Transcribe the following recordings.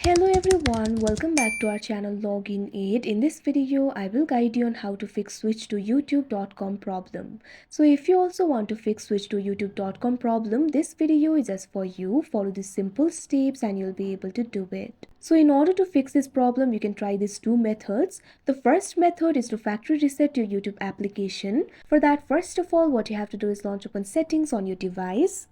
Hello everyone, welcome back to our channel Login Aid. In this video, I will guide you on how to fix switch to youtube.com problem. So if you also want to fix switch to youtube.com problem, this video is just for you. Follow these simple steps and you'll be able to do it. So in order to fix this problem, you can try these two methods. The first method is to factory reset your YouTube application. For that, first of all, what you have to do is launch open settings on your device.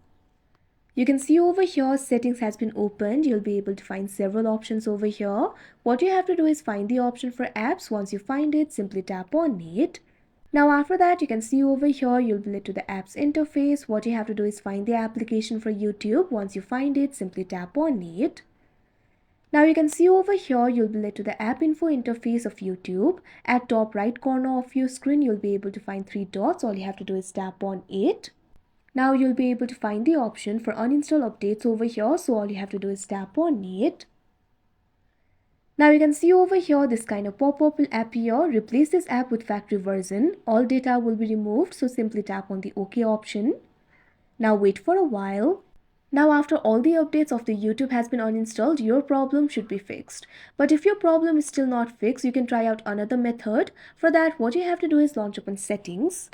You can see over here settings has been opened. You'll be able to find several options over here. What you have to do is find the option for apps. Once you find it, simply tap on it. Now after that, you can see over here you'll be led to the apps interface. What you have to do is find the application for YouTube. Once you find it, simply tap on it. Now you can see over here you'll be led to the app info interface of YouTube. At top right corner of your screen, you'll be able to find three dots. All you have to do is tap on it. Now you'll be able to find the option for uninstall updates over here, so all you have to do is tap on it. Now you can see over here this kind of pop-up will appear. Replace this app with factory version. All data will be removed, so simply tap on the OK option. Now wait for a while. Now after all the updates of the YouTube has been uninstalled, your problem should be fixed. But if your problem is still not fixed, you can try out another method. For that, what you have to do is launch open settings.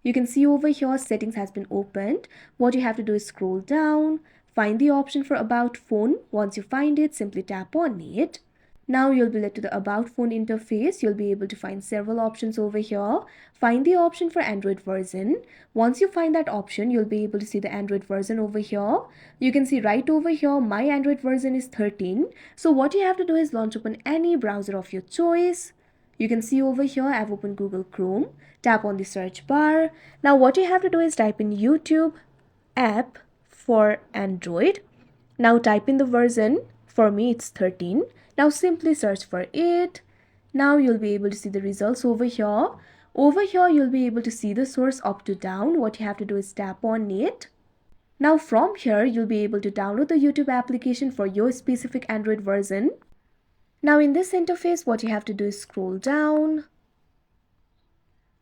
You can see over here settings has been opened. What you have to do is scroll down, find the option for about phone. Once you find it, simply tap on it. Now you'll be led to the about phone interface. You'll be able to find several options over here. Find the option for Android version. Once you find that option, you'll be able to see the Android version over here. You can see right over here, my Android version is 13. So what you have to do is launch open any browser of your choice. You can see over here I've opened Google Chrome. Tap on the search bar. Now what you have to do is type in YouTube app for Android. Now type in the version. For me it's 13. Now simply search for it. Now you'll be able to see the results over here. Over here you'll be able to see the source up to down. What you have to do is tap on it. Now from here you'll be able to download the YouTube application for your specific Android version. Now in this interface, what you have to do is scroll down.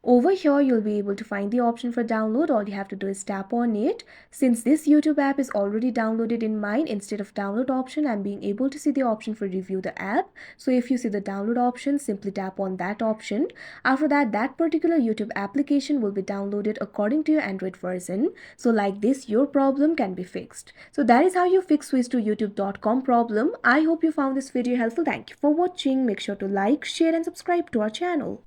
Over here, you'll be able to find the option for download. All you have to do is tap on it. Since this YouTube app is already downloaded in mine, instead of download option, I'm being able to see the option for review the app. So if you see the download option, simply tap on that option. After that, that particular YouTube application will be downloaded according to your Android version. So like this, your problem can be fixed. So that is how you fix switch to youtube.com problem. I hope you found this video helpful. Thank you for watching. Make sure to like, share and subscribe to our channel.